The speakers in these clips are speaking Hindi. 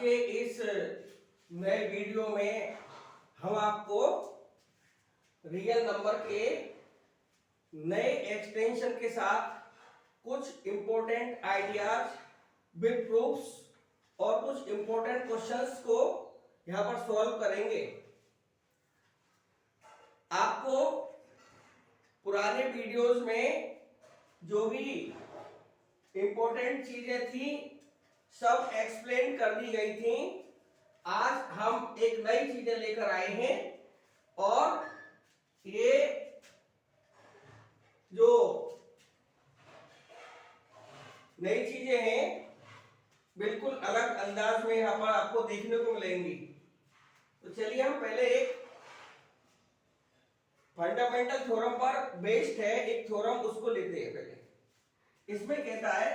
के इस नए वीडियो में हम आपको रियल नंबर के नए एक्सटेंशन के साथ कुछ इंपॉर्टेंट आइडियाज विद प्रूफ्स और कुछ इंपॉर्टेंट क्वेश्चंस को यहां पर सॉल्व करेंगे। आपको पुराने वीडियोस में जो भी इंपॉर्टेंट चीजें थी सब एक्सप्लेन कर दी गई थी। आज हम एक नई चीजें लेकर आए हैं और ये जो नई चीजें हैं बिल्कुल अलग अंदाज में यहां पर आपको देखने को मिलेंगी। तो चलिए हम पहले एक फंडामेंटल थ्योरम पर बेस्ड है एक थ्योरम उसको लेते हैं। पहले इसमें कहता है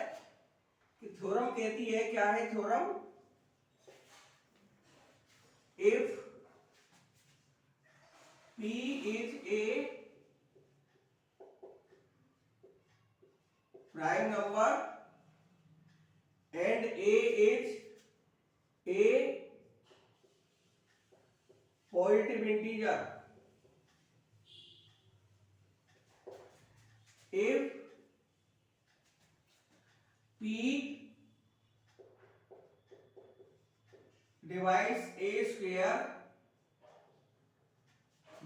कि थ्योरम कहती है, क्या है theorem? If P is a prime number and A is a positive integer, if P divides A square,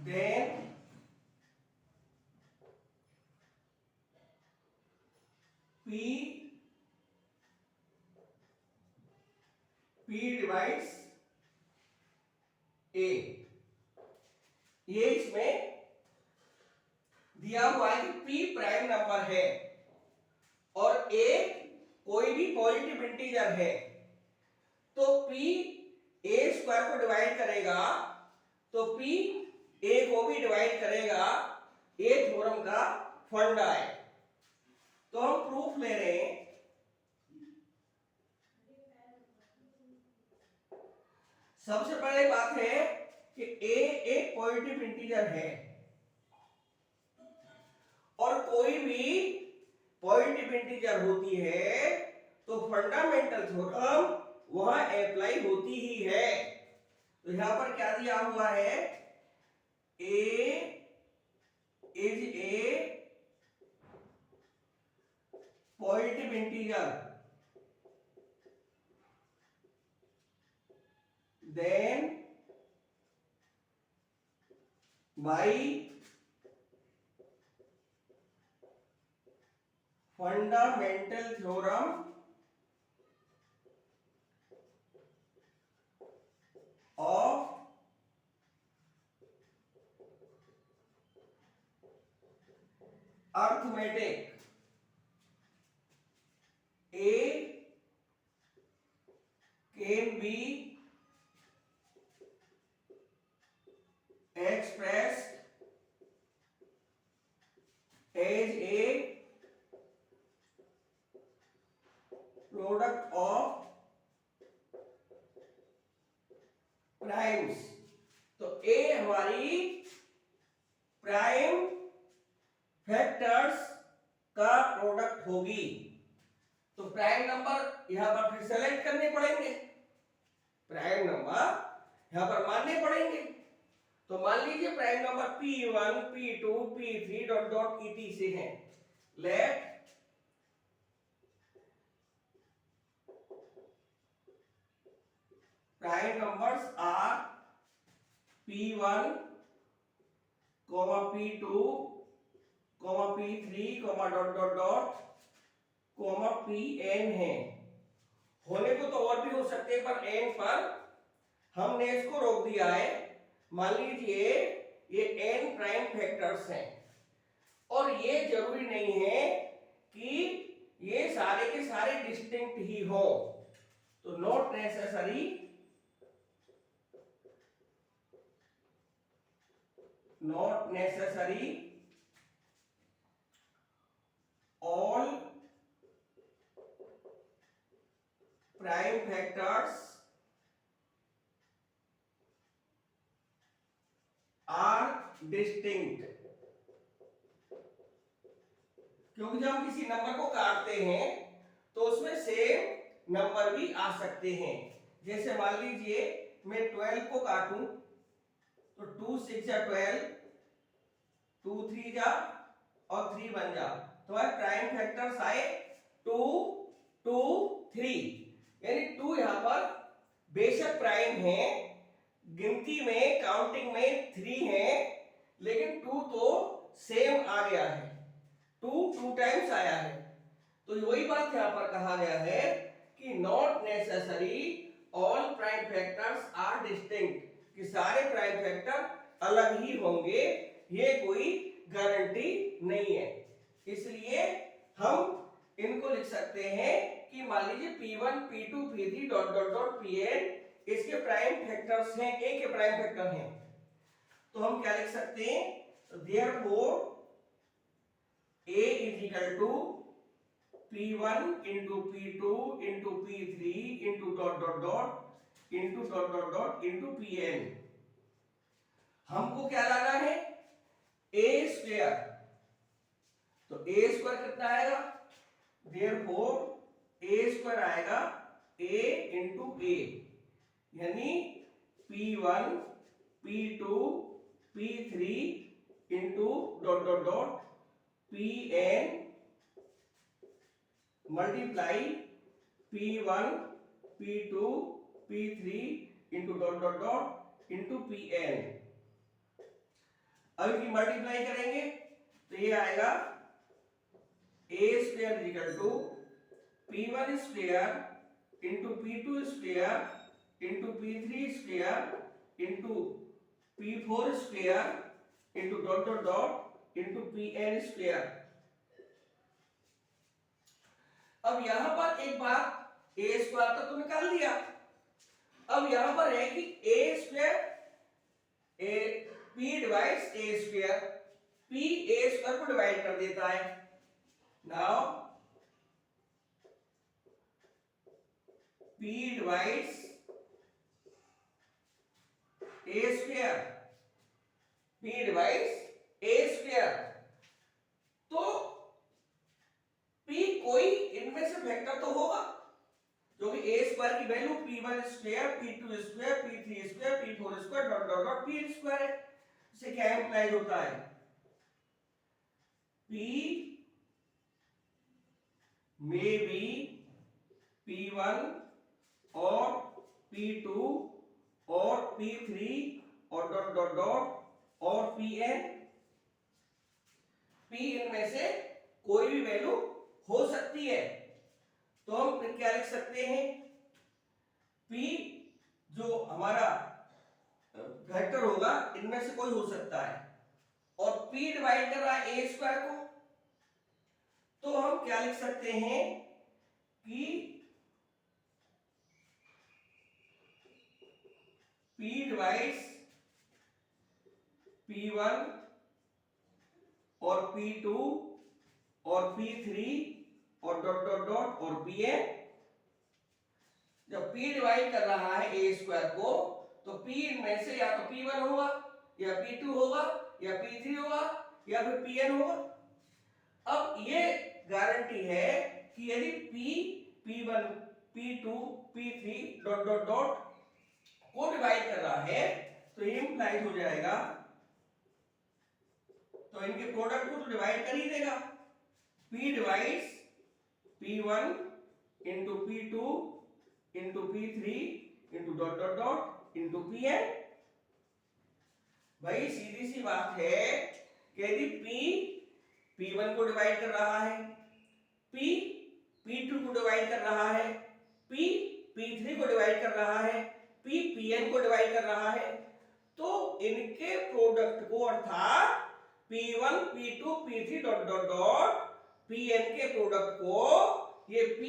then P divides A। ये इसमें दिया हुआ है कि P प्राइम नंबर है और A कोई भी पॉजिटिव इंटीजर है, तो P A स्क्वायर को डिवाइड करेगा तो P A को भी डिवाइड करेगा। ये थ्योरम का फंडा है। तो हम प्रूफ ले रहे हैं। सबसे पहले बात है कि A एक पॉजिटिव इंटीजर है और कोई भी पॉजिटिव इंटीजर होती है तो फंडामेंटल थ्योरम वहां अप्लाई होती ही है। तो यहां पर क्या दिया हुआ है? A is a positive integer, then by fundamental theorem of arithmetic, A can be expressed as a product of primes. तो A हमारी प्राइम फैक्टर्स का प्रोडक्ट होगी। तो प्राइम नंबर यहां पर फिर सेलेक्ट करने पड़ेंगे, प्राइम नंबर यहां पर मानने पड़ेंगे। तो मान लीजिए prime number P1 P2 P3 dot dot ET से हैं। Let prime numbers are P1, P2, P3, dot dot dot, Pn है। होने को तो और भी हो सकते हैं पर n पर हमने इसको रोक दिया है। मान लीजिए ये n प्राइम फैक्टर्स हैं और ये जरूरी नहीं है कि ये सारे के सारे डिस्टिंक्ट ही हो। तो not necessary, all prime factors are distinct। क्योंकि जब हम किसी नंबर को काटते हैं तो उसमें सेम नंबर भी आ सकते हैं। जैसे मान लीजिए मैं 12 को काटूं तो 2 6 जा 12, 2 3 जा और 3 बन जा, तो प्राइम फैक्टर्स आए 2 2 3, यानी 2 यहां पर बेशक प्राइम है, गिनती में काउंटिंग में 3 है, लेकिन 2 तो सेम आ गया है, 2 टाइम्स आया है। तो वही बात यहां पर कहा गया है कि not necessary all prime factors are distinct, कि सारे प्राइम फैक्टर अलग ही होंगे, ये कोई गारंटी नहीं है। इसलिए हम इनको लिख सकते हैं कि मान लीजिए P1 P2 P3 dot dot dot Pn इसके प्राइम फैक्टर्स हैं, A के प्राइम फैक्टर हैं, तो हम क्या लिख सकते हैं, therefore A is equal to P1 into P2 into P3 into dot dot dot into dot dot dot into Pn। हमको क्या लाना है, A स्क्वायर, तो A स्क्वायर कितना आएगा, देयरफॉर A स्क्वायर आएगा A इंटू A, यानी P1 P2 P3 into dot dot dot Pn multiply P1 P2 P3 into dot dot dot into Pn। अब इनकी मल्टीप्लाई करेंगे तो ये आएगा A square is equal to P1 square into P2 square into P3 square into P4 square into dot dot dot into Pn square. अब यहां पर एक बात, A स्क्वायर तो निकाल दिया, अब यहां पर है कि A square P divides A square, P A square को डिवाइड कर देता है। Now P divides A square, P divides A square, तो P कोई इनमें से फैक्टर तो होगा, जो कि A स्क्वायर की value P1 square P2 square P3 square P4 square dot dot dot P square है। इससे क्या इंप्लाइज होता है, P may be P1 और P2 और P3 और डॉट डॉट डॉट और Pn, P इनमें से कोई भी वैल्यू हो सकती है। तो हम फिर क्या लिख सकते हैं, P जो हमारा फैक्टर होगा इनमें से कोई हो सकता है, और P डिवाइड कर रहा है A स्क्वायर को, तो हम क्या लिख सकते हैं कि P डिवाइड्स P1 और P2 और P3 और डॉट डॉट डॉट और Pn। जब P डिवाइड कर रहा है A स्क्वायर को, तो P इनमें से या तो P1 होगा या P2 होगा या P3 होगा या फिर Pn होगा। अब ये गारंटी है कि यदि P P1 P2 P3 dot dot dot को डिवाइड कर रहा है तो ये इंप्लाइज हो जाएगा, तो इनके प्रोडक्ट को तो डिवाइड कर ही देगा, P divides P1 into P2 into P3 into dot dot dot into Pn। भाई सीधी सी बात है कि यदि P P1 को डिवाइड कर रहा है, P P2 को डिवाइड कर रहा है, P P3 को डिवाइड कर रहा है, P Pn को डिवाइड कर रहा है, तो इनके प्रोडक्ट को अर्थात P1 P2 P3 dot dot dot Pn के प्रोडक्ट को ये P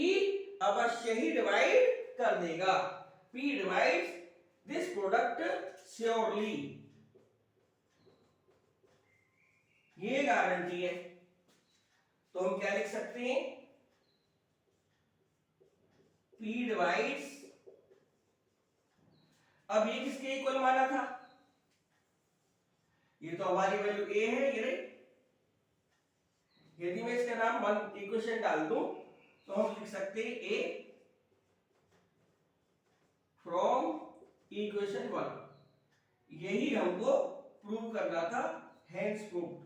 अवश्य ही डिवाइड कर देगा। P divides this product surely, ये गारंटी है। तो हम क्या लिख सकते हैं, P डिवाइड्स, अब ये किसके इक्वल माना था, ये तो हमारी वैल्यू A है, ये रही। यदि मैं इसका नाम वन इक्वेशन डाल दूं तो हम लिख सकते हैं A फ्रॉम इक्वेशन 1, यही हमको प्रूव करना था, हेंस प्रूव्ड।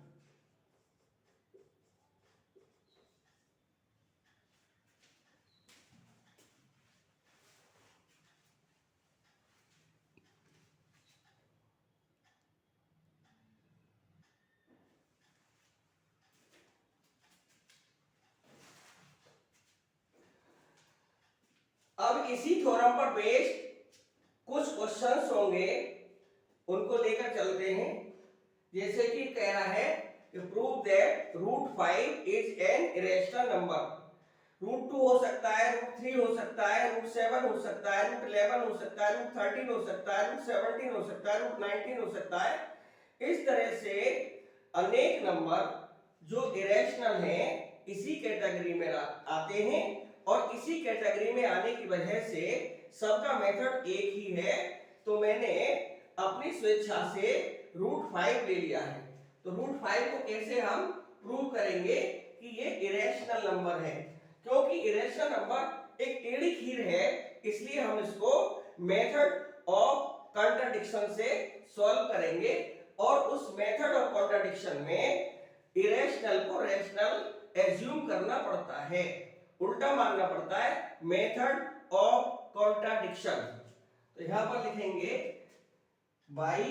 अब इसी थ्योरम पर बेस्ड कुछ क्वेश्चंस होंगे, उनको लेकर चलते हैं। जैसे कि कह रहा है कि prove that root 5 is an irrational number. Root 2 हो सकता है, रूट 3 हो सकता है, रूट 7 हो सकता है, रूट 11 हो सकता है, रूट 13 हो सकता है, रूट 17 हो सकता है, रूट 19 हो सकता है। इस तरह से अनेक नंबर जो इरेशनल हैं इसी कैटेगरी में आते हैं, और इसी कैटेगरी में आने की वजह से सबका मेथड एक ही है। तो मैंने अपनी स्वेच्छा से रूट 5 ले लिया है। तो रूट 5 को कैसे हम प्रूव करेंगे कि ये इरेशनल नंबर है? क्योंकि इरेशनल नंबर एक टेढ़ी खीर है, इसलिए हम इसको मेथड ऑफ कॉन्ट्राडिक्शन से सॉल्व करेंगे। और उस मेथड ऑफ कॉन्ट्राडिक्शन में इरेशनल को रेशनल एज्यूम करना पड़ता है, उल्टा मानना पड़ता है, मेथड ऑफ कॉन्ट्राडिक्शन। तो यहां पर लिखेंगे by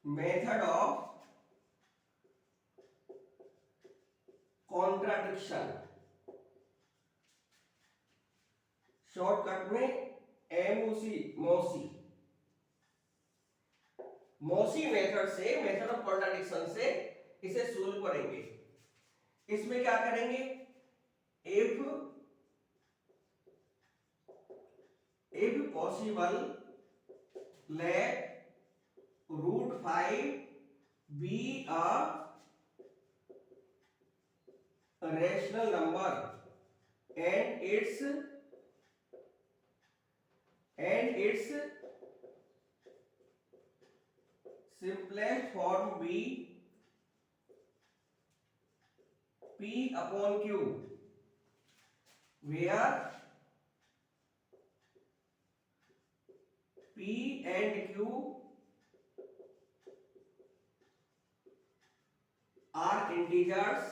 method of contradiction, shortcut में एमओसी, मौसी, मौसी मेथड से, मेथड ऑफ कॉन्ट्राडिक्शन से इसे सोल्व करेंगे। इसमें क्या करेंगे? If possible let root 5 be a rational number and its simplest form be p upon q, where p and q are integers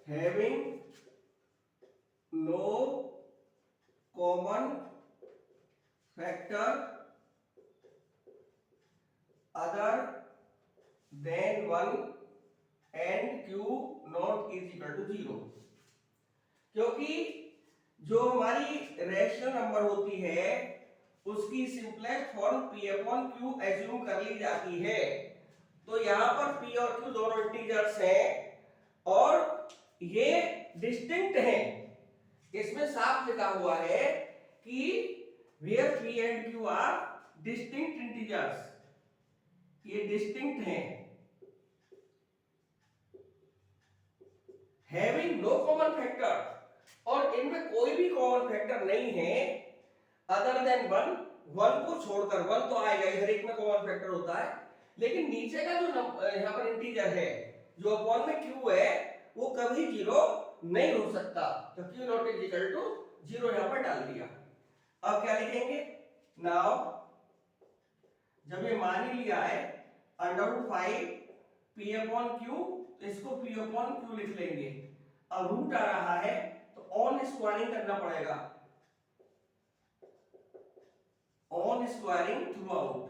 having no common factor other than 1 and q not is equal to 0। क्योंकि जो हमारी रैशनल नंबर होती है उसकी simplest form p upon q assume कर ली जाती है। तो यहां पर p और q दोनों इंटीजर्स हैं और ये डिस्टिंक्ट हैं। इसमें साफ लिखा हुआ है कि where p and q are distinct integers, ये डिस्टिंक्ट हैं। having no common factor, और इनमें कोई भी कॉमन फैक्टर नहीं है अदर देन 1, 1 को छोड़कर। 1 तो आएगा, हर एक में कॉमन फैक्टर होता है, लेकिन नीचे का जो यहाँ पर इंटीजर है जो अपॉन में q है वो कभी 0 नहीं हो सकता। तो q not is equal to 0 यहाँ पर डाल दिया। अब क्या लिखेंगे? नाउ जब ये मान ही लिया है √5 p अपॉन q, तो इसको p अपॉन q लिख लेंगे। अब रूट आ रहा है तो ऑन स्क्वायरिंग करना पड़ेगा, ऑन स्क्वायरिंग थ्रू आउट।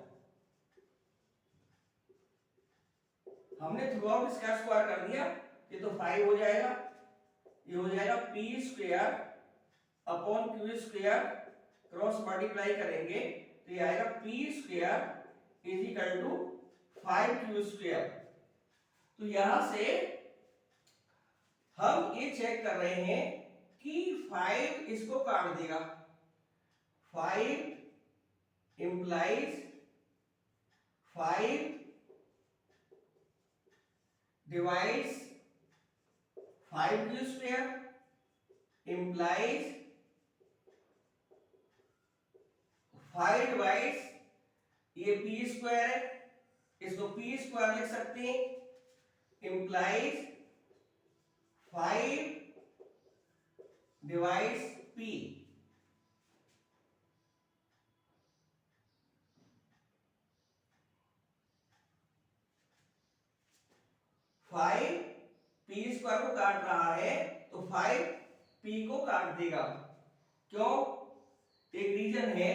हमने थ्रू आउट इसका स्क्वायर कर दिया, ये तो 5 हो जाएगा, ये हो जाएगा p square upon q square, cross multiply करेंगे तो ये आएगा p square is equal to 5q square. तो यहां से हम ये चेक कर रहे हैं कि 5 इसको काट देगा, 5 implies 5 divides 5q square implies 5 divides ये p स्क्वायर है, इसको p स्क्वायर लिख सकते हैं, implies 5 divides P, 5 P square को काट रहा है तो 5 P को काट देगा। क्यों? एक रीजन है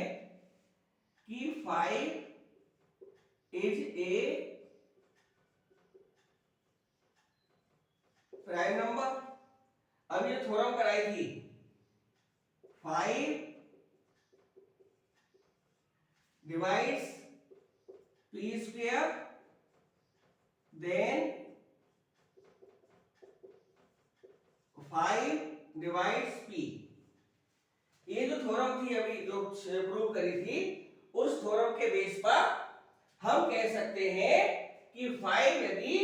कि 5 इज ए प्राइम नंबर। अब ये थ्योरम कराई थी, 5 divides P square then 5 divides P। ये जो थ्योरम थी अभी जो प्रूव करी थी, उस थ्योरम के बेस पर हम कह सकते हैं कि 5 यदि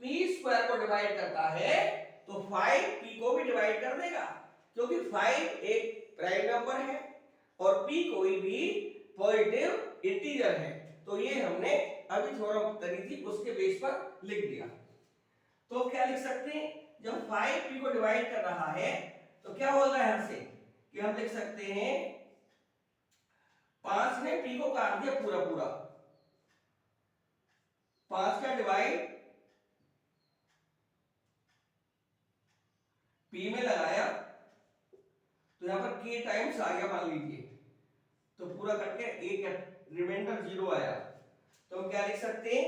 P स्क्वायर को डिवाइड करता है तो 5 P को भी डिवाइड कर देगा, क्योंकि 5 एक प्राइम नंबर है और P कोई भी पॉजिटिव इंटीजर है। तो ये हमने अभी थ्योरम करी थी, उसके बेस पर लिख दिया। तो क्या लिख सकते हैं, जब 5 P को डिवाइड कर रहा है तो क्या होगा यहां से कि हम लिख सकते हैं 5 ने P को काट दिया पूरा पूरा, 5 का डिवाइड P में लगाया तो यहां पर K टाइम्स आ गया मान लीजिए, तो पूरा करके एक रिमाइंडर 0 आया। तो हम क्या लिख सकते हैं,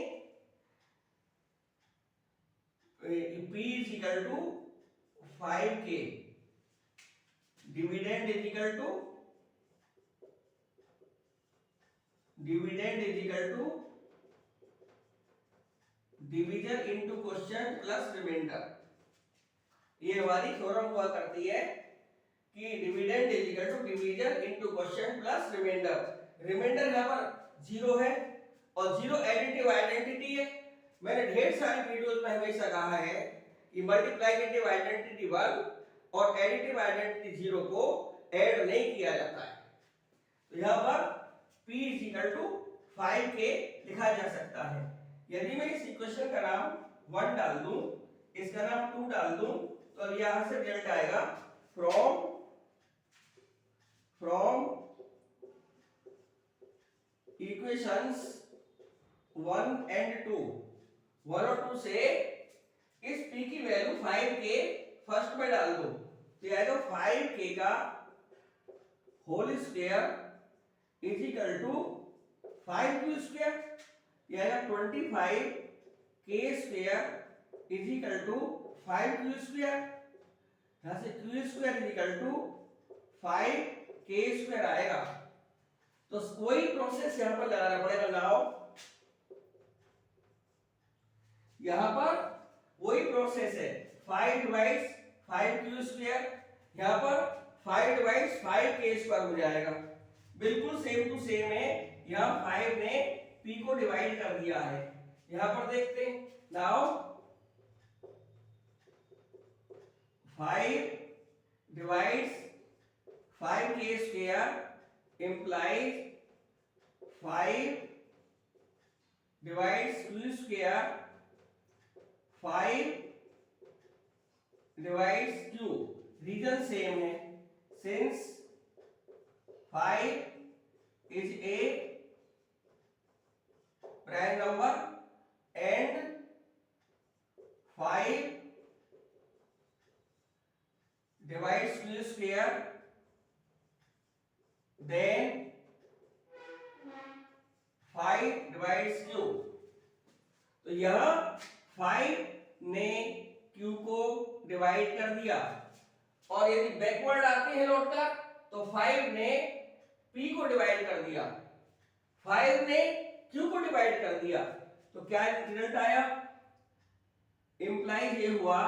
P is equal to 5K, dividend is equal to division into quotient plus remainder. ये हमारी थ्योरम हुआ करती है कि dividend is equal to division into quotient plus remainder. Remainder यहां पर 0 है और 0 एडिटिव आइडेंटिटी है। मैंने ढेर सारी वीडियोस में हमेशा कहा है कि मल्टीप्लिकेटिव आइडेंटिटी 1 और एडिटिव आइडेंटिटी 0 को ऐड नहीं किया जाता है। तो यहां पर P is equal to 5K लिखा जा सकता है। यदि मैं इस इक्वेशन का नाम 1 डाल दूं, इसका नाम 2 डाल दूं, तो यहां से रिजल्ट आएगा फ्रॉम इक्वेशंस 1 एंड 2, 1 और 2 से इस P की वैल्यू 5K फर्स्ट में डाल दो तो आएगा 5K का whole square is equal to 5Q square, ये आएगा 25K square is equal to 5Q square. यहां से Q square is equal to 5K square आएगा। तो कोई प्रोसेस यहां पर लगाना पड़ेगा। नाउ यहां पर वही प्रोसेस है, 5 डिवाइड्स 5Q स्क्वायर, यहां पर 5 डिवाइड्स 5K स्क्वायर हो जाएगा। बिल्कुल सेम टू सेम है। यहां 5 ने P को डिवाइड कर दिया है। यहां पर देखते हैं, now 5 divides 5K square implies 5 divides Q square 5 divides Q। Reason same है, since 5 is a prime number and 5 divides Q square, then 5 divides Q। तो यह 5 ने Q को डिवाइड कर दिया, और यदि बैकवर्ड आते हैं लौटकर तो 5 ने P को डिवाइड कर दिया, 5 ने Q को डिवाइड कर दिया। तो क्या रिजल्ट आया, इंप्लाइज ये हुआ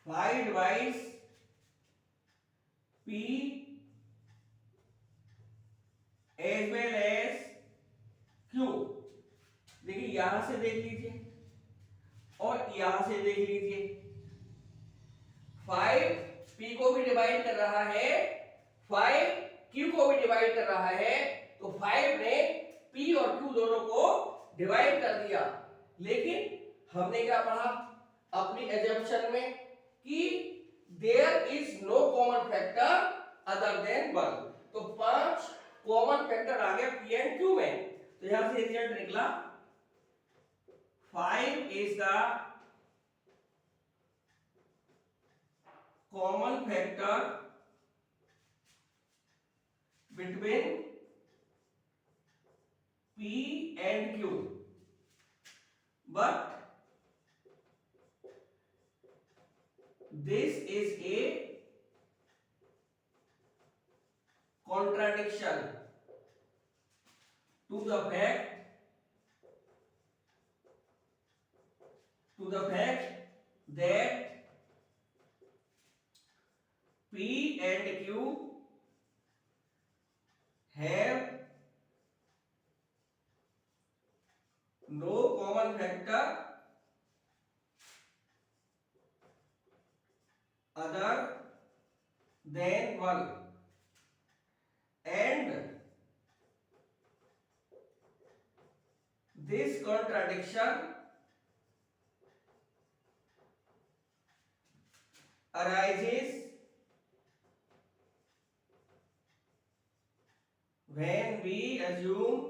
5 divides P as well as Q। देखिए यहां से देख लीजिए और यहां से देख लीजिए, 5 P को भी डिवाइड कर रहा है, 5 Q को भी डिवाइड कर रहा है। तो 5 ने P और Q दोनों को डिवाइड कर दिया। लेकिन हमने क्या पढ़ा, दी एजम्पशन में कि there is no common factor other than 1, तो 5 कॉमन फैक्टर आ गया पी एंड क्यू में। तो यहां से रिजल्ट निकला 5 is the common factor between P and Q, but this is a contradiction to the fact that P and Q have no common factor other than 1, and this contradiction arises when we assume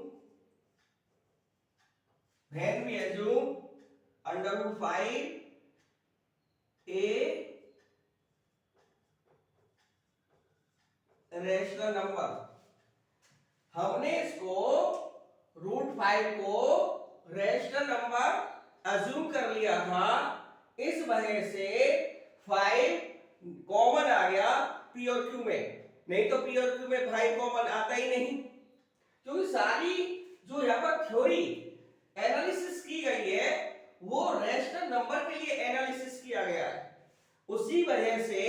under root 5 a rational number. हमने इसको रूट 5 को रैशनल नंबर अज्यूम कर लिया था, इस वजह से 5 कॉमन आ गया पी और क्यू में, नहीं तो पी और क्यू में 5 कॉमन आता ही नहीं, क्योंकि सारी जो यहाँ पर थ्योरी एनालिसिस की गई है वो रैशनल नंबर के लिए एनालिसिस किया गया है, उसी वजह से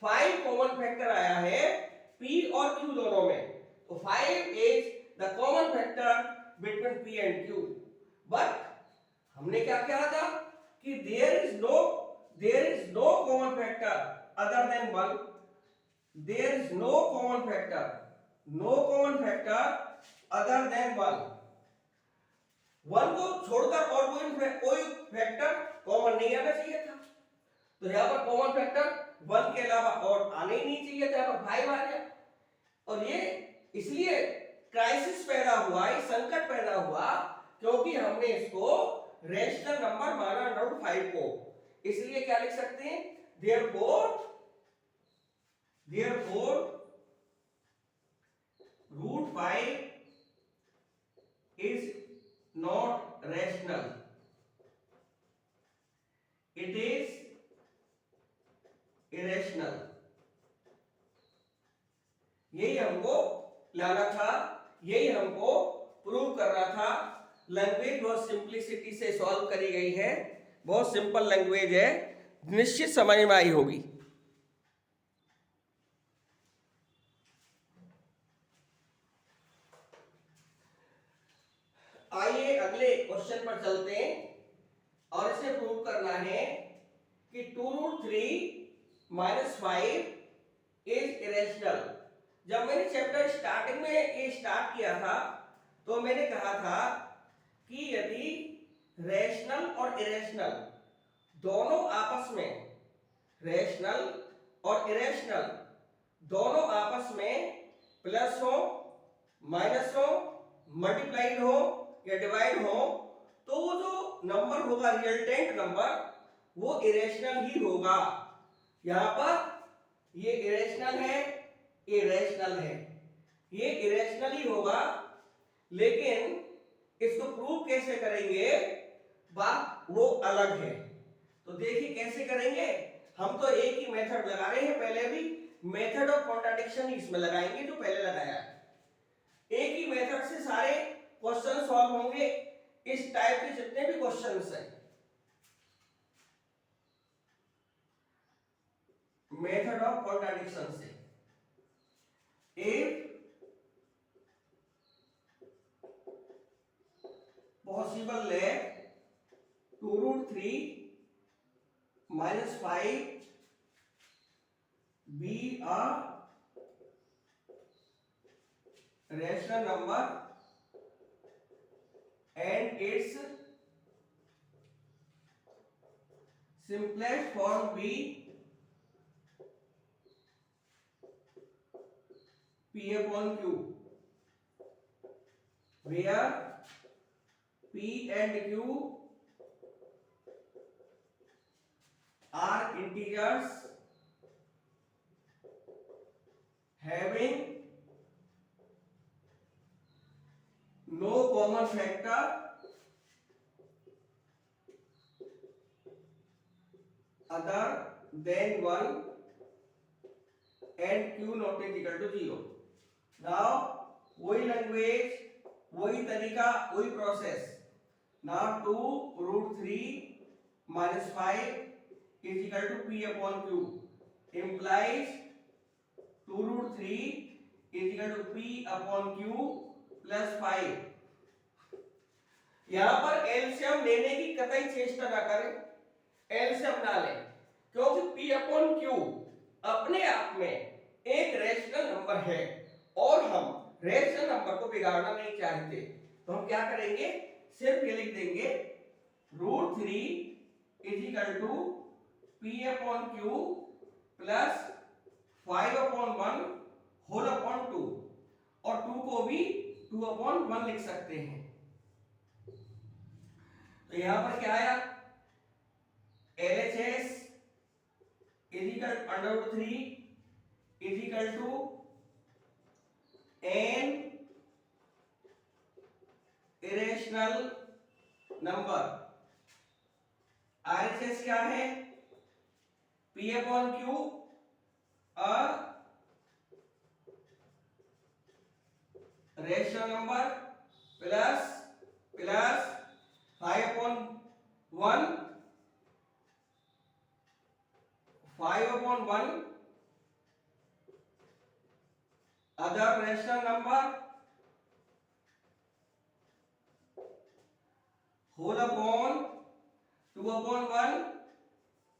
5 कॉमन फैक्टर आया है P और Q दोनों में। तो 5 is the common factor between P and Q, but हमने क्या कहा था कि there is no common factor other than 1, there is no common factor other than 1 को छोड़कर और कोई फैक्टर कॉमन नहीं आना चाहिए था, तो यहाँ पर कॉमन फैक्टर 1 के अलावा और आने ही नहीं चाहिए था, यहाँ पर 5 आ गया, और ये इसलिए क्राइसिस पैदा हुआ, ये संकट पैदा हुआ क्योंकि हमने इसको रैशनल नंबर माना रूट 5 को, इसलिए क्या लिख सकते हैं, therefore root 5 is not rational, it is irrational। यही हमको लाना था, यही हमको प्रूव करना था। लैंग्वेज बहुत सिंपलिसिटी से सॉल्व करी गई है, बहुत सिंपल लैंग्वेज है, निश्चित समझ में आई होगी। आइए अगले क्वेश्चन पर चलते हैं और इसे प्रूव करना है कि 2√3 - 5 इज इरेशनल। जब मैंने चैप्टर स्टार्टिंग में ये स्टार्ट किया था तो मैंने कहा था कि यदि रैशनल और इरेशनल दोनों आपस में, रैशनल और इरेशनल दोनों आपस में प्लस हो, माइनस हो, मल्टीप्लाइड हो या डिवाइड हो, तो वो जो नंबर होगा रिजल्टेंट नंबर वो इरेशनल ही होगा। यहां पर ये इरेशनल है, ये रैशनल है, ये इरेशनल ही होगा, लेकिन इसको प्रूव कैसे करेंगे बात वो अलग है। तो देखिए कैसे करेंगे, हम तो एक ही मेथड लगा रहे हैं, पहले भी मेथड ऑफ कॉन्ट्राडिक्शन ही इसमें लगाएंगे जो पहले लगाया है। एक ही मेथड से सारे क्वेश्चन सॉल्व होंगे, इस टाइप के जितने भी क्वेश्चंस हैं। मेथड ऑफ कॉन्ट्राडिक्शन से if possible let 2√3 - 5 be a rational number and its simplest form be P upon Q, where P and Q are integers having no common factor other than 1 and Q not is equal to 0. Now वही लैंग्वेज, वही तरीका, वही process. Now 2√3 minus 5 is equal to P upon Q implies 2√3 is equal to P upon Q plus 5. यहां पर एलसीएम लेने की कतई चेष्टा ना करें, एलसीएम ना लें, क्योंकि P अपॉन Q अपने आप में एक रेशनल नंबर है और हम रेशनल नंबर को बिगाड़ना नहीं चाहते. तो हम क्या करेंगे, सिर्फ ये लिख देंगे √3 is equal to P upon Q plus 5 upon 1 whole upon 2, और 2 को भी 2 अपॉन 1 लिख सकते हैं. तो यहां पर क्या आया, LHS is equal √3 is equal to n irrational number. RHS क्या है, P upon Q a rational number plus 5 upon 1 other rational number whole upon 2 upon 1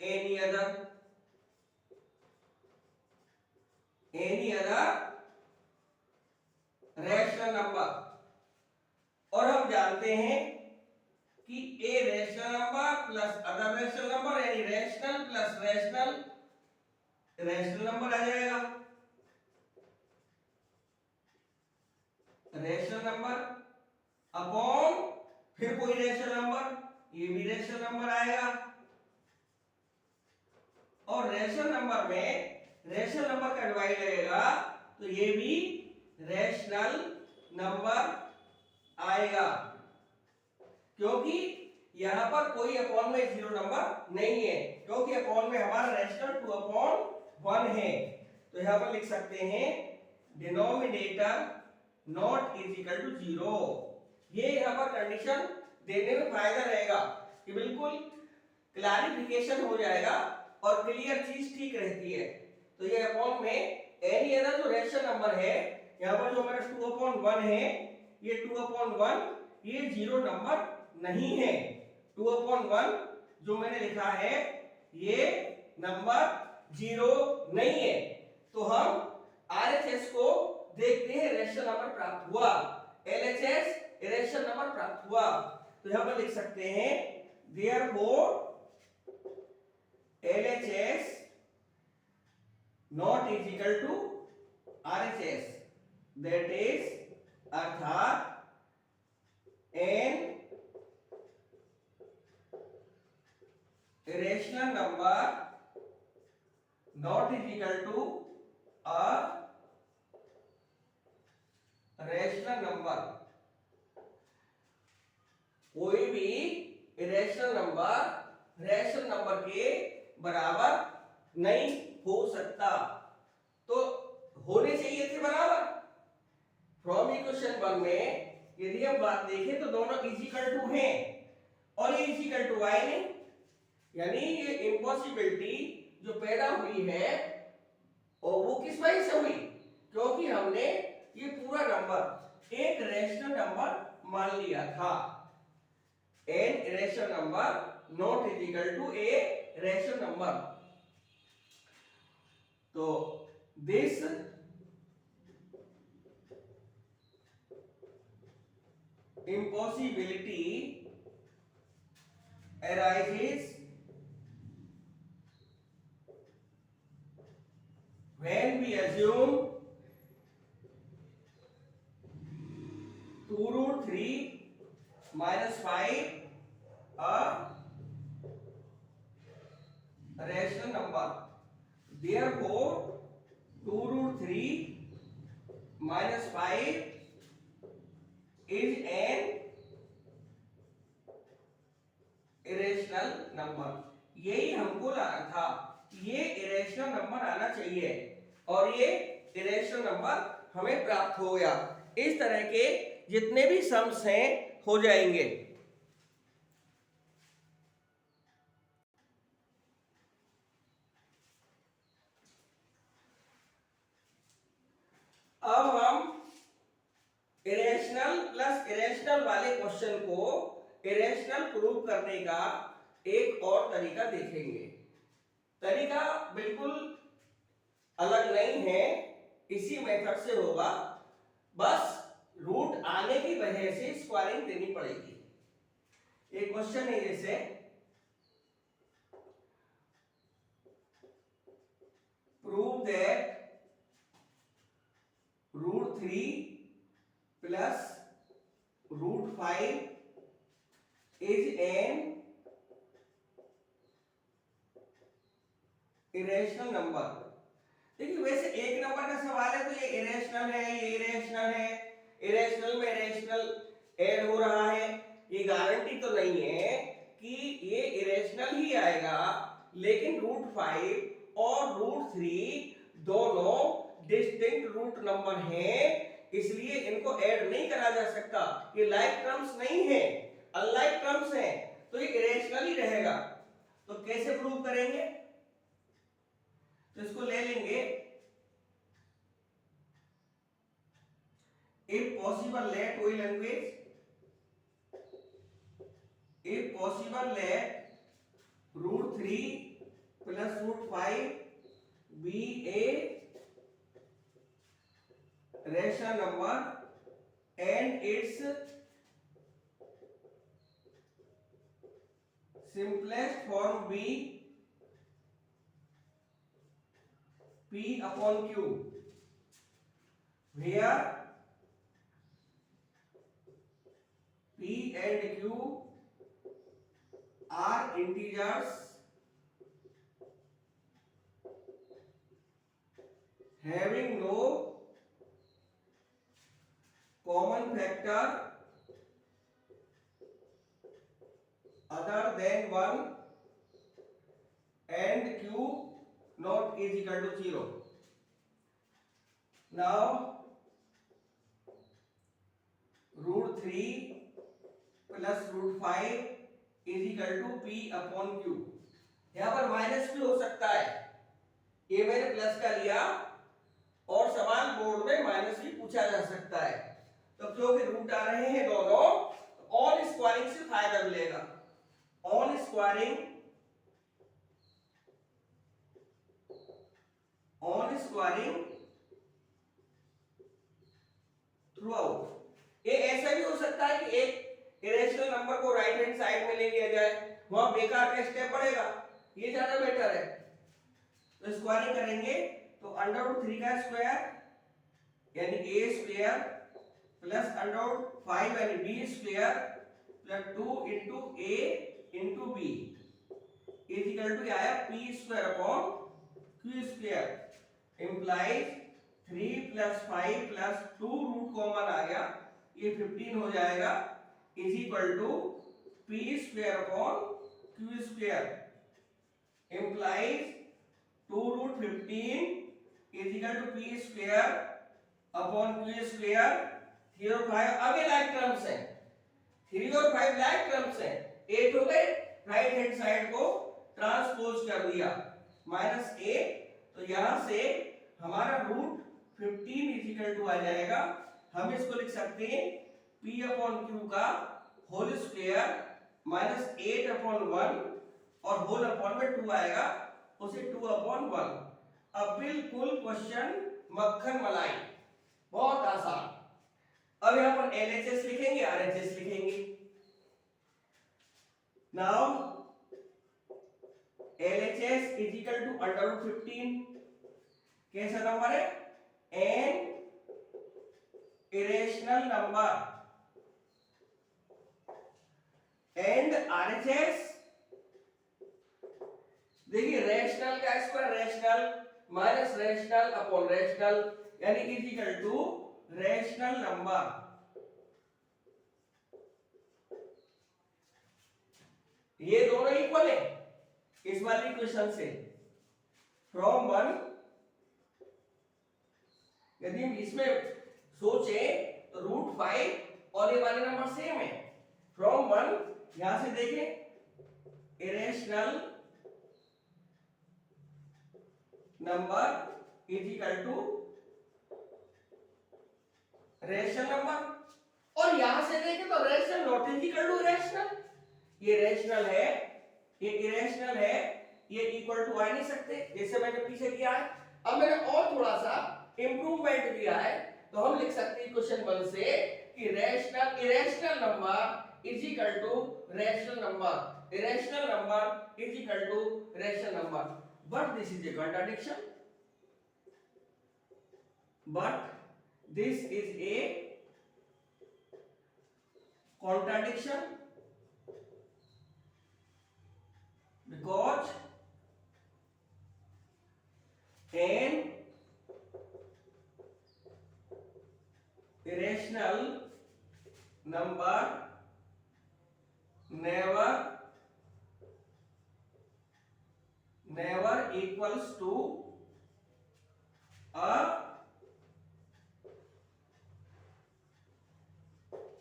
any other rational number. और हम जानते हैं कि a rational number plus other rational number यानी रेशनल प्लस रेशनल नंबर आ जाएगा. रेशनल नंबर अपॉन फिर कोई रेशनल नंबर, ये भी रेशनल नंबर आएगा. और रेशनल नंबर में रेशनल नंबर का डिवाइड लगेगा तो ये भी रेशनल नंबर आएगा, क्योंकि यहां पर कोई अपॉन में 0 नंबर नहीं है, क्योंकि अपॉन में हमारा रेशनल 2 अपॉन 1 है. तो यहां पर लिख सकते हैं denominator not is equal to 0. ये यहां पर कंडीशन देने में फायदा रहेगा कि बिल्कुल क्लैरिफिकेशन हो जाएगा और क्लियर चीज ठीक रहती है. तो ये अपॉन में एनी अदर जो रेशनल नंबर है, यहां पर जो हमारा 2 अपॉन 1 है, ये 2 अपॉन 1 ये 0 नंबर नहीं है. 2 अपॉन 1 जो मैंने लिखा है ये नंबर 0 नहीं है. तो हम RHS को देखते हैं, रेशनल नंबर प्राप्त हुआ, LHS रेशनल नंबर प्राप्त हुआ. तो यहां पर लिख सकते हैं therefore LHS not is equal to RHS, that is अर्थात n rational number not is equal to a rational number. कोई भी रेशनल नंबर के बराबर नहीं हो सकता. तो होने चाहिए थे बराबर. फ्रॉम इक्वेशन 1 में यदि हम बात देखें तो दोनों इज इक्वल टू हैं और ये इज इक्वल टू y नहीं, यानी ये इम्पॉसिबिलिटी जो पैदा हुई है और वो किस वजह से हुई, क्योंकि हमने ये पूरा नंबर एक रेशनल नंबर मान लिया था. n rational number not is equal to a rational number. तो this impossibility arises when we assume 2 root 3 minus 5 a rational number, therefore 2 root 3 minus 5 is an irrational number. यही हमको लाना था, ये इरेशनल नंबर आना चाहिए और ये इरेशनल नंबर हमें प्राप्त हो गया। इस तरह के जितने भी सम्स हैं हो जाएंगे। अब हम इरेशनल प्लस इरेशनल वाले क्वेश्चन को इरेशनल प्रूव करने का एक और तरीका देखेंगे। तरीका बिल्कुल अलग नहीं है, इसी मेथड से होगा, बस रूट आने की वजह से स्क्वायरिंग देनी पड़ेगी। एक क्वेश्चन है जैसे prove that root 3 plus root 5 is an irrational number. देखिए वैसे एक नंबर का सवाल है तो ये इरेशनल है, ये इरेशनल है, इरेशनल में इरेशनल ऐड हो रहा है, ये गारंटी तो नहीं है कि ये इरेशनल ही आएगा, लेकिन रूट 5 और रूट 3 दोनों डिस्टिंक्ट रूट नंबर हैं, इसलिए इनको ऐड नहीं करा जा सकता। ये लाइक टर्म्स नहीं है, अनलाइक टर्म्स हैं, तो ये इरेशनल ही रहेगा। तो कैसे प्रूव करेंगे? तो इसको ले लेंगे, if possible let कोई language, if possible let root 3 plus root 5 be a rational number and its simplest form be P upon Q, where P and Q are integers having no common factor other than 1 and Q not is equal to 0. Now root 3 plus root 5 is equal to P upon Q। यहाँ पर माइनस भी हो सकता है, ये मैंने प्लस का लिया और सवाल बोर्ड में माइनस भी पूछा जा सकता है। तो क्योंकि रूट आ रहे हैं दोनों, ऑन स्क्वायरिंग से फायदा मिलेगा। On squaring through out. ये ऐसा भी हो सकता है कि एक इरेशनल नंबर को राइट हैंड साइड में ले लिया जाए, वहां बेकार का स्टेप पड़ेगा, ये ज्यादा बेटर है। तो स्क्वायरिंग करेंगे तो अंडर रूट 3 का स्क्वायर यानी a square plus under root 5 यानी b square plus 2 into a into b is equal to आया p square upon q square, implies 3 plus 5 plus 2 root common आ गया, ये 15 हो जाएगा, is equal to p square upon q square, implies 2 root 15 is equal to p square upon q square. 3 और 5 अभी लाइक टर्म्स हैं, 3 और 5 लाइक टर्म्स हैं, 8 हो गए, राइट हैंड साइड को ट्रांसपोज कर दिया माइनस a, तो यहां से हमारा रूट 15 इज इक्वल टू आ जाएगा। हम इसको लिख सकते हैं p अपॉन q का होल स्क्वायर माइनस 8 अपॉन 1 और होल अपॉन में 2 आएगा, उसे 2 अपॉन 1। अब बिल्कुल क्वेश्चन मक्खन मलाई, बहुत आसान। अब यहां पर LHS लिखेंगे, RHS लिखेंगे। Now LHS is equal to under root 15 कैसा नंबर है? An irrational number and RHS. देखिए रेशनल का square rational minus rational upon rational यानी इक्वल टू रेशनल नंबर। ये दोनों इक्वल है इस वाली इक्वेशन से। फ्रॉम वन, यदि हम इसमें सोचे तो रूट 5 और ये वाले नंबर सेम है। फ्रॉम वन, यहां से देखें irrational number is equal to rational number, और यहां से देखें तो rational not is equal to rational. ये रेशनल है, ये इरेशनल है, ये इक्वल टू आ नहीं सकते जैसे मैंने पीछे किया है। अब मैंने और थोड़ा सा इंप्रूवमेंट किया है, तो हम लिख सकते हैं क्वेश्चन 1 से कि rational irrational number is equal to rational number, irrational number is equal to rational number. But this is a contradiction, but this is a contradiction because an irrational number never equals to a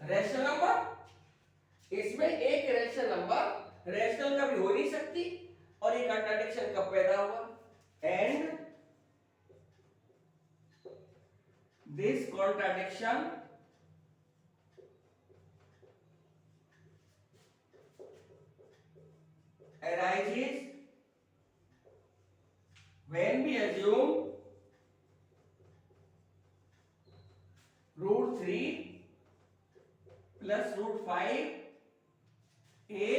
rational number. इसमें एक रेशनल नंबर रेशनल कभी हो नहीं सकती, और ये कॉन्ट्रडिक्शन कब पैदा हुआ? And this contradiction arises when we assume root 3 plus root 5 a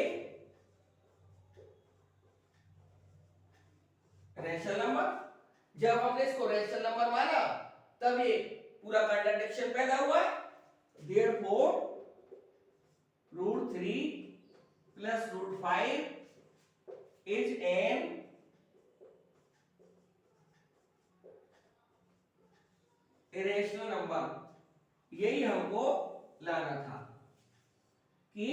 rational number. जब हमने इसको रेशनल नंबर माना तब ये पूरा कॉन्ट्रडिक्शन पैदा हुआ है। Therefore root 3 plus root 5 is an irrational number. यही हमको लाना था कि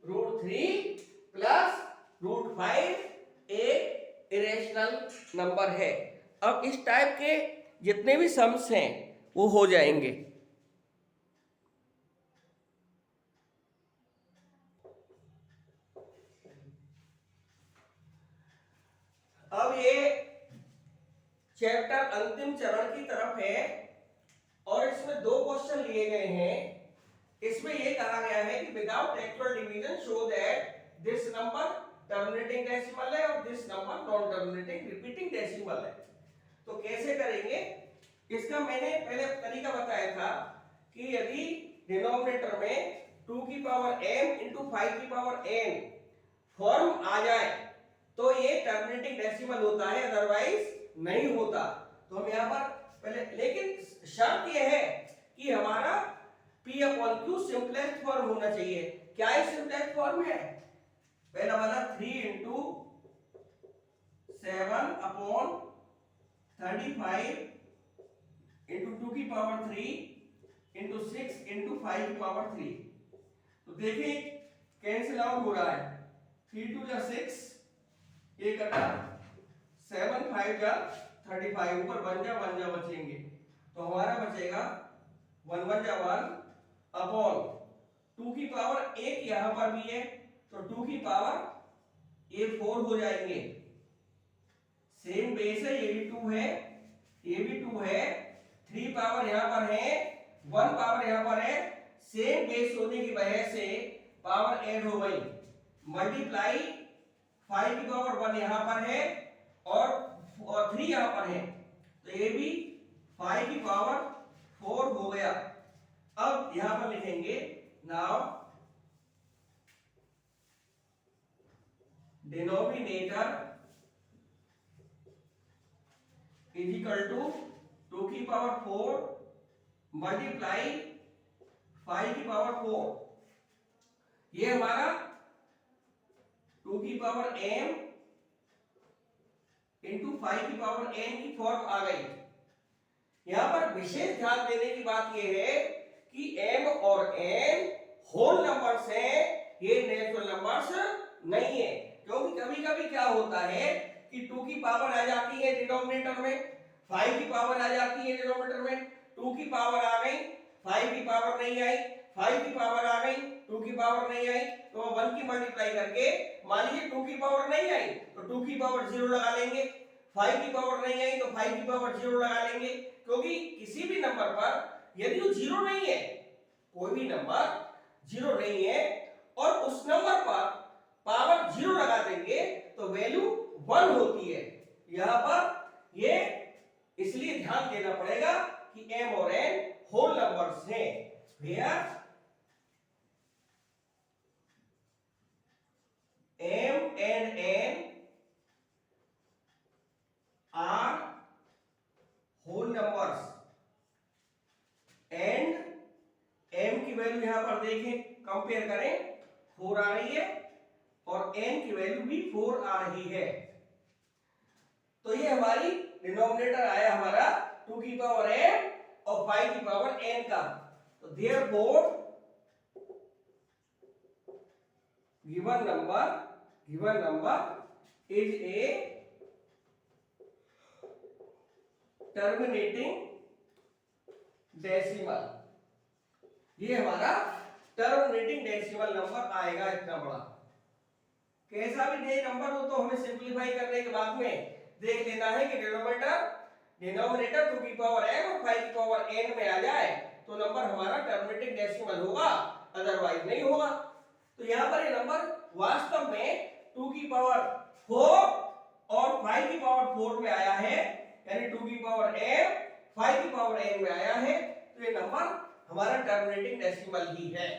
रूट 3 प्लस रूट 5 एक इरेशनल नंबर है। अब इस टाइप के जितने भी सम्स हैं वो हो जाएंगे। अब ये चैप्टर अंतिम चरण की तरफ है और इसमें 2 क्वेश्चन लिए गए हैं। इसमें ये कहा गया है कि without actual division show that this number terminating decimal है और this number non terminating repeating decimal है। तो कैसे करेंगे इसका मैंने पहले तरीका बताया था कि यदि डिनोमिनेटर में 2 की पावर m इंटू 5 की पावर n फॉर्म आ जाए तो ये टर्मिनेटिंग डेसिमल होता है, अदरवाइज नहीं होता। तो हम यहाँ पर पहले, लेकिन शर्त यह है कि हमारा p upon q simplest form होना चाहिए। क्या है सिंपलेस्ट फॉर्म है? पहला वाला 3 इंटू 7 अपॉन 35 इंटू 2 की पावर 3 इंटू 6 इंटू 5 की पावर 3। तो देखिए कैंसिल आउट हो रहा है, 3 2 जा 6, ये कटा 7 5 जा 35, ऊपर 1 जा बचेंगे। तो हमारा बचेगा 1 1 जा 1 अपॉन 2 की पावर 1 यहां पर भी है तो 2 की पावर ये 4 हो जाएंगे। सेम बेस है, ये भी 2 है, ये भी 2 है, 3 पावर यहां पर है, 1 पावर यहां पर है। सेम बेस होने की वजह से पावर ऐड हो गई। मल्टीप्लाई 5 की पावर 1 यहां पर है और 3 यहां पर है, तो ये भी 5 की पावर 4 हो गया। अब यहां पर लिखेंगे now denominator is equal to 2 की पावर 4 मल्टीप्लाई 5 की पावर 4। ये हमारा 2 की पावर m इंटू 5 की पावर n की फॉर्म आ गई। यहां पर विशेष ध्यान देने की बात यह है कि m और n होल नंबर्स हैं, ये नेचुरल नंबर्स नहीं है। क्योंकि कभी कभी क्या होता है कि 2 की पावर आ जाती है डिनोमिनेटर में, 5 की पावर आ जाती है डिनोमिनेटर में, 2 की पावर आ गई, 5 की पावर नहीं आई, 5 की पावर आ गई, 2 की पावर नहीं आई, तो 1 की मल्टीप्लाई करके मान लीजिए 2 की पावर नहीं आई तो 2 की पावर 0 लगा लेंगे, 5 की पावर नहीं आई तो 5 की पावर 0 लगा लेंगे। क्योंकि किसी भी नंबर पर यदि वो 0 नहीं है, कोई भी नंबर 0 नहीं है और उस नंबर पर पावर 0 लगा देंगे तो वैल्यू 1 होती है। यहां पर ये इसलिए ध्यान देना पड़ेगा कि m और n होल नंबर्स हैं। Where m and n are whole numbers and m की वैल्यू यहां पर देखें, कंपेयर करें, 4 आ रही है और n की वैल्यू भी 4 आ रही है। तो ये हमारी डिनोमिनेटर आया हमारा 2 की पावर m और 5 की पावर n का। तो therefore given number is a terminating decimal. ये हमारा टर्मिनेटिंग डेसिमल नंबर आएगा इतना बड़ा। कैसा भी दे नंबर हो तो हमें सिंपलीफाई करने के बाद में देख लेना है कि डिनोमिनेटर 2 की पावर m और 5 की पावर n में आ जाए तो नंबर हमारा टर्मिनेटिंग डेसिमल होगा, अदरवाइज नहीं होगा। तो यहां पर ये नंबर वास्तव में 2 की पावर 4 और 5 की पावर 4 में आया है, यानी 2 की पावर m 5 की पावर n में आया है। तो ये नंबर हमारा टर्मिनेटिंग डेसिमल ही है।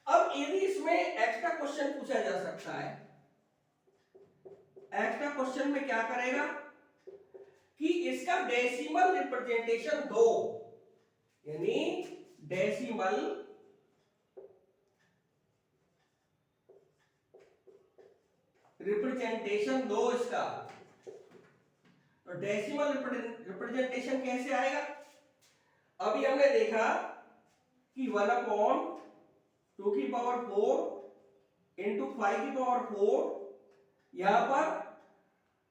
अब यदि इसमें एक्स्ट्रा क्वेश्चन पूछा जा सकता है, एक्स्ट्रा क्वेश्चन में क्या करेगा कि इसका डेसिमल रिप्रेजेंटेशन दो, यानी डेसिमल रिप्रेजेंटेशन दो इसका। तो डेसिमल रिप्रेजेंटेशन कैसे आएगा? अभी हमने देखा कि 1/2 की पावर 4 इंटू 5 की पावर 4, यहां पर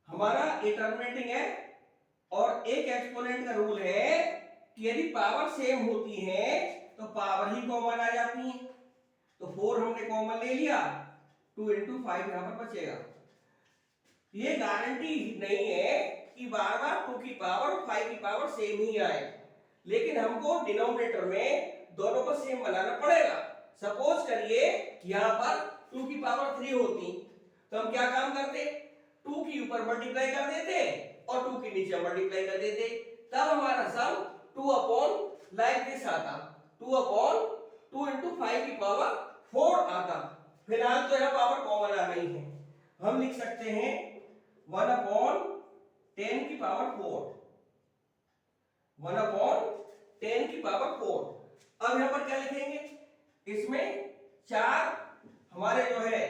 हमारा टर्मिनेटिंग है और एक एक्सपोनेंट का रूल है कि यदि पावर सेम होती है तो पावर ही कॉमन आ जाती है। तो 4 हमने कॉमन ले लिया, 2 इंटू 5 यहां पर बचेगा। ये गारंटी नहीं है कि बार बार 2 की पावर और 5 की पावर सेम ही आए, लेकिन हमको डिनोमिनेटर में दोनों को सेम बनाना पड़ेगा। सपोज करिए यहां पर 2 की पावर 3 होती तो हम क्या काम करते, 2 की ऊपर मल्टीप्लाई कर देते और 2 के नीचे मल्टीप्लाई कर देते, तब हमारा सम 2 अपॉन लाइक दिस आता, 2 अपॉन 2 इंटू 5 की पावर 4 आता। फिलहाल तो यह पावर कॉमन आ गई है, हम लिख सकते हैं 1 अपॉन 10 की पावर 4, 1 अपॉन 10 की पावर 4। अब यहां पर क्या लिखेंगे, इसमें 4 हमारे जो है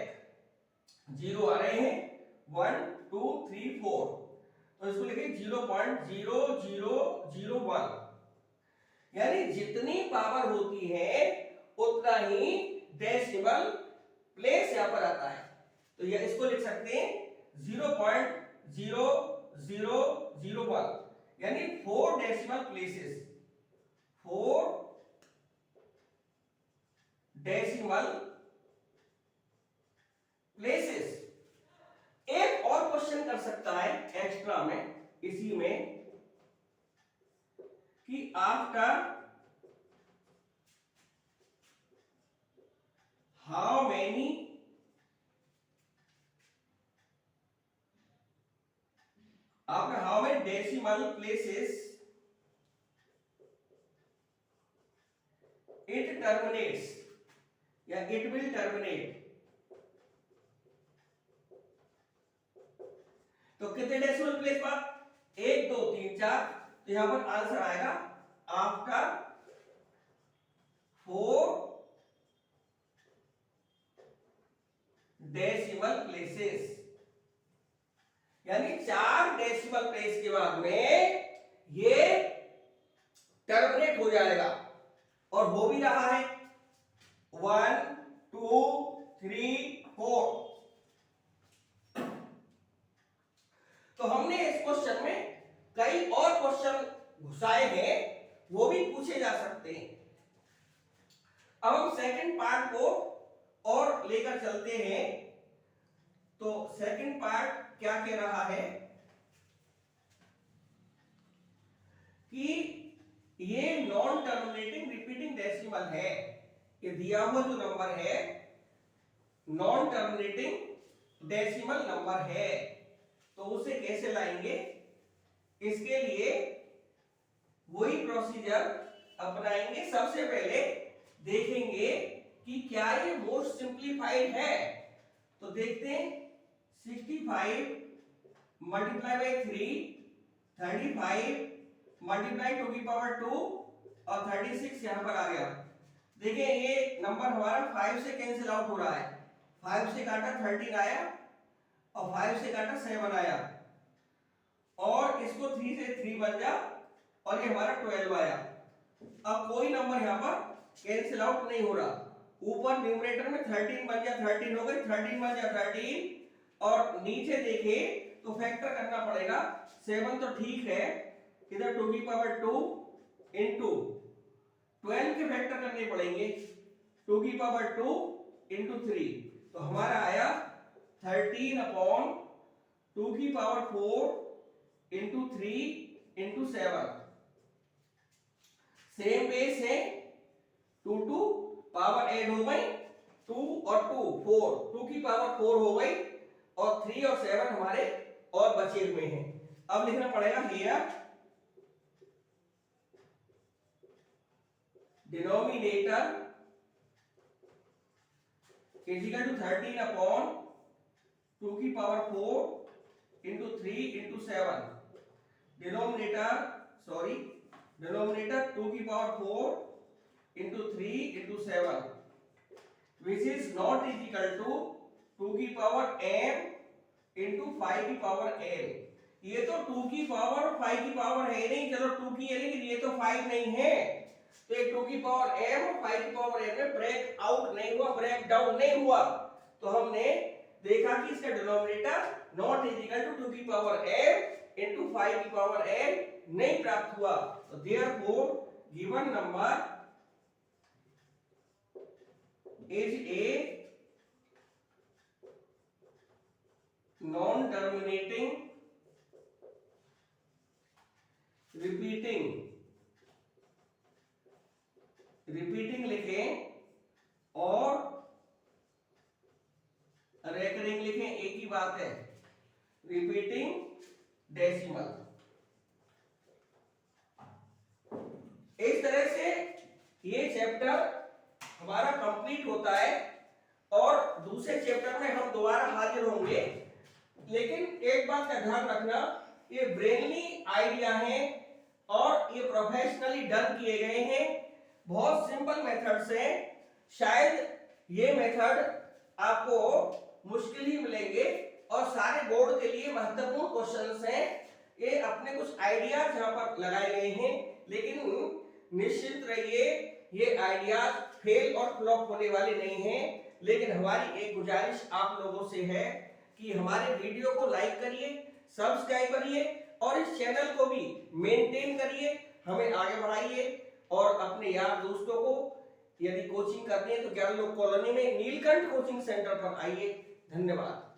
0 आ रहे हैं, 1 2 3 4, तो इसको लिखेंगे 0.0001, यानी जितनी पावर होती है उतना ही डेसिमल प्लेस यहां पर आता है। तो ये इसको लिख सकते हैं 0.0001, यानी 4 डेसिमल प्लेसेस, 4 डेसिमल प्लेसेस। एक और क्वेश्चन कर सकता है एक्स्ट्रा में इसी में कि after how many decimal places it terminates या इट विल टर्मिनेट। तो कितने डेसिमल प्लेस पर 1 2 3 4, तो यहां पर आंसर आएगा आफ्टर 4 डेसिमल प्लेसेस, यानी 4 डेसिमल प्लेस के बाद में ये टर्मिनेट हो जाएगा, और हो भी रहा है 1 2 3 4। तो हमने इस क्वेश्चन में कई और क्वेश्चन घुसाए हैं, वो भी पूछे जा सकते हैं। अब हम सेकंड पार्ट को और लेकर चलते हैं। तो सेकंड पार्ट क्या कह रहा है कि ये नॉन टर्मिनेटिंग रिपीटिंग डेसिमल है, ये दिया हुआ जो नंबर है नॉन टर्मिनेटिंग डेसिमल नंबर है, तो उसे कैसे लाएंगे? इसके लिए वही प्रोसीजर अपनाएंगे। सबसे पहले देखेंगे कि क्या ये मोस्ट सिंप्लीफाइड है, तो देखते हैं 65 मल्टीप्लाई बाई 3, 35 मल्टीप्लाई टू की पावर 2 और 36 यहां पर आ गया। देखिए ये नंबर हमारा 5 से कैंसिल आउट हो रहा है, 5 से काटा 13 आया और 5 से काटा 7 आया, और इसको 3 से 3 बन जा और ये हमारा 12 आया। अब कोई नंबर यहां पर कैंसिल आउट नहीं हो रहा, ऊपर न्यूमरेटर में 13 बन गया, 13 हो गई, 13 बन गया 13, और नीचे देखें तो फैक्टर करना पड़ेगा। 7 तो ठीक है, इधर 2 की पावर 2 इंटू 12 के फैक्टर करने पड़ेंगे, 2 की पावर 2 इंटू 3, तो हमारा आया 13 अपॉन 2 की power 4 into 3 into 7। Same base है, 2 2 पावर ऐड हो गई, 2 और 2 4, 2 की पावर 4 हो गई, और 3 और 7 हमारे और बचे हुए हैं। अब लिखना पड़ेगा here denominator is equal to 13 upon 2 की पावर 4 इंटू 3 इंटू 7, डिनोमिनेटर 2 की power 4 into 3 into 7, which is not is equal to 2 की पावर m इंटू 5 की पावर n। ये तो 2 की पावर 5 की पावर है नहीं, चलो 2 की है, लेकिन ये तो 5 नहीं है, तो ये 2 की पावर m और 5 की पावर n में ब्रेक आउट नहीं हुआ, ब्रेक डाउन नहीं हुआ, तो हमने देखा कि इसका denominator not is equal to 2 की पावर m इंटू 5 की पावर n नहीं प्राप्त हुआ। तो therefore given number is a non terminating repeating लिखें और रेकरिंग लिखें, एक ही बात है, रिपीटिंग डेसिमल। इस तरह से ये चैप्टर हमारा कंप्लीट होता है, और दूसरे चैप्टर में हम दोबारा हाजिर होंगे। लेकिन एक बात का ध्यान रखना, ये ब्रेनली आइडिया है और ये प्रोफेशनली डन किए गए हैं, बहुत सिंपल मेथड्स हैं। शायद ये मेथड आपको मुश्किल ही मिलेंगे, और सारे बोर्ड के लिए महत्वपूर्ण क्वेश्चंस हैं। ये अपने कुछ आइडियाज यहाँ पर लगाए गए हैं, लेकिन निश्चित रहिए ये आइडियाज फेल और फ्लॉप होने वाले नहीं हैं। लेकिन हमारी एक गुजारिश आप लोगों से है कि हमारे वीडियो को लाइक करिए, सब्सक्राइब करिए, और इस चैनल को भी मेंटेन करिए, हमें आगे बढ़ाइए, और अपने यार दोस्तों को यदि कोचिंग करनी है तो 11 लोग कॉलोनी में नीलकंठ कोचिंग सेंटर पर आइए। धन्यवाद।